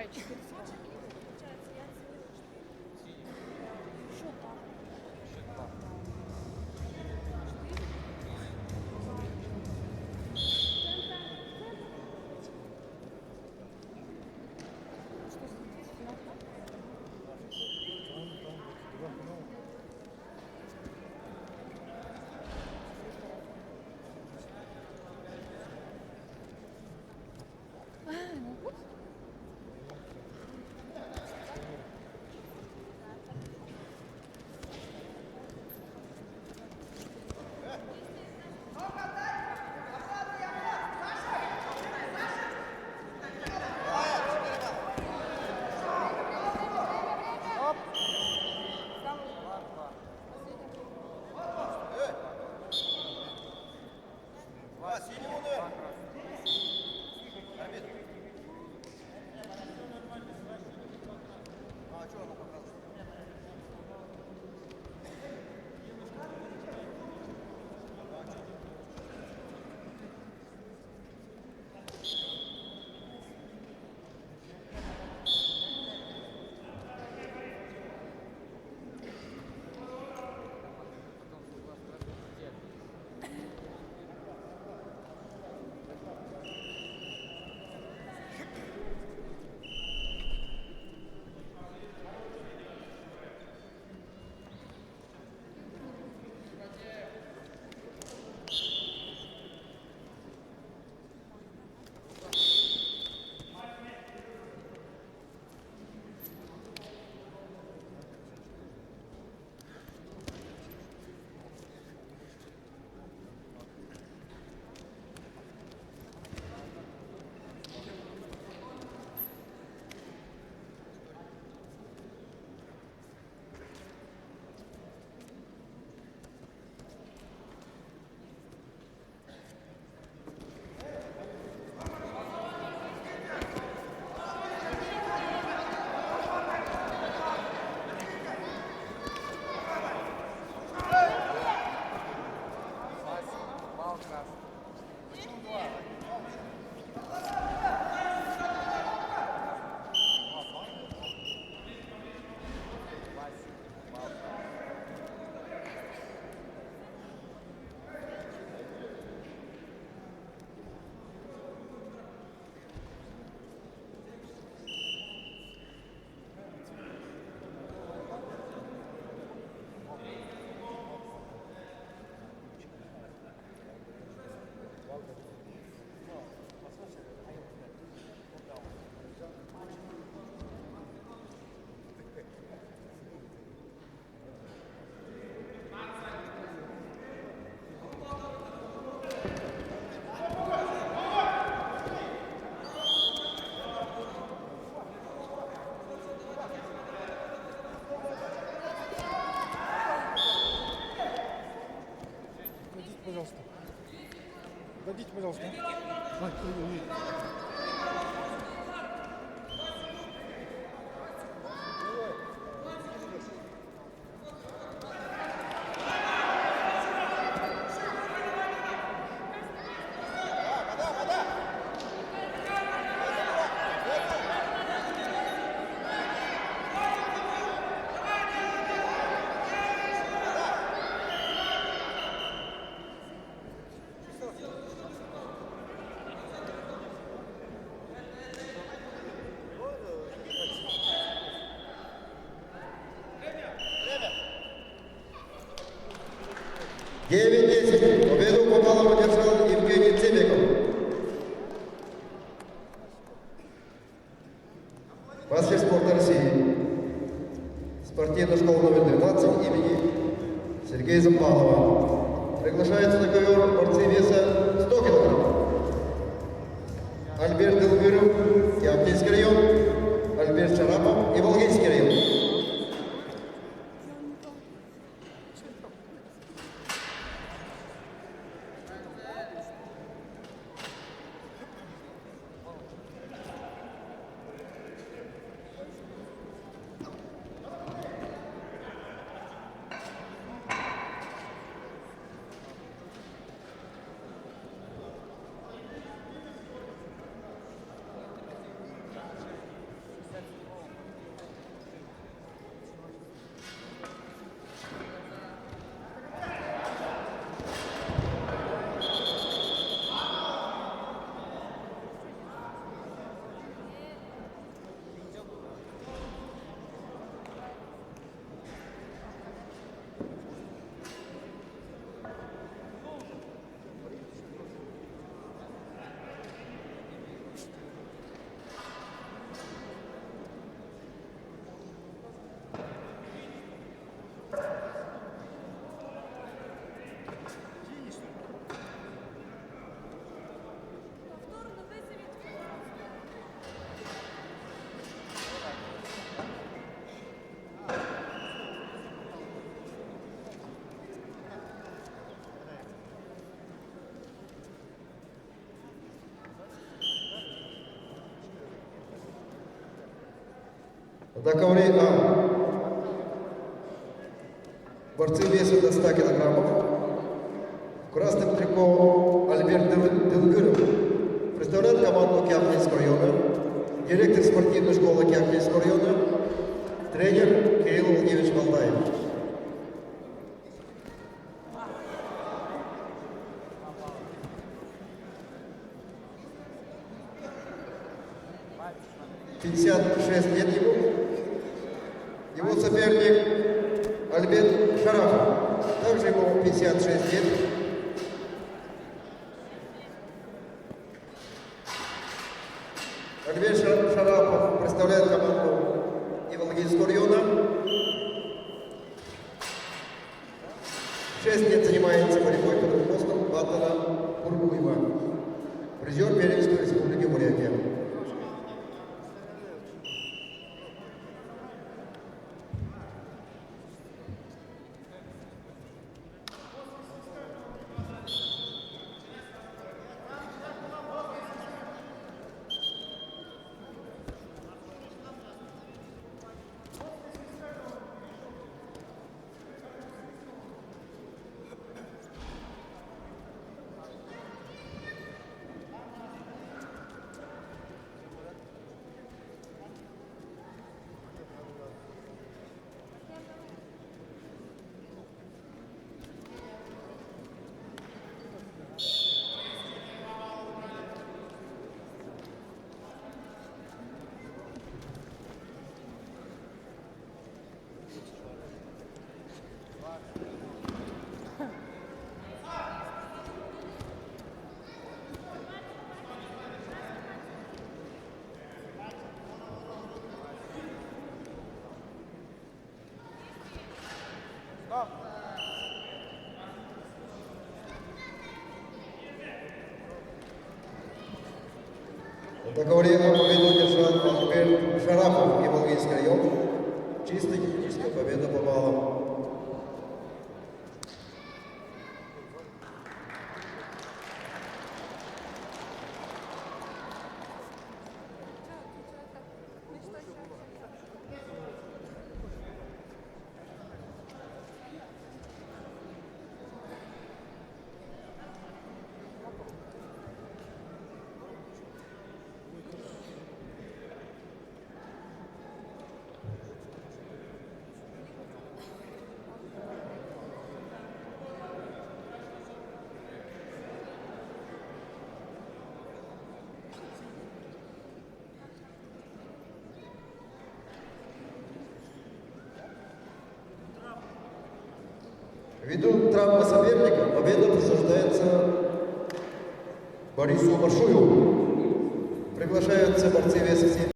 Играет 4 сразу. Что там? Что смотреть? Финал там? Ну вот. Пожалуйста. Дадите, пожалуйста. Ой, ой, ой. Девять-10. Победу по баллам одержал Евгений Цибиков. Мастер спорта России. Спортивная школа номер 12 имени Сергея Зампалова. Приглашается на ковер борцы веса 100 кг. Альберт Делгыров, Яптинский район, Альберт Шарапов и Волгинский район. На ковре А. Борцы весят до 100 килограммов. В красном трико Альберт Делгыров представляет команду Кяхтинского района, директор спортивной школы Кяхтинского района, тренер Кирилл Владимирович Валдаев. «56 лет ему. Его соперник Альберт Шарафов. Также ему 56 лет. Альберт Шарафов представляет команду Иволгинского района. 6 лет занимается борьбой под руководством Батана Бургуева. Призер первенства Республики Бурятия. На ковре победу держал Альберт Шарафов и Волгинский район. Чисто техническая победа по баллам. Ввиду травмы соперника победа присуждается Борису Маршуеву. Приглашаются борцы веса 7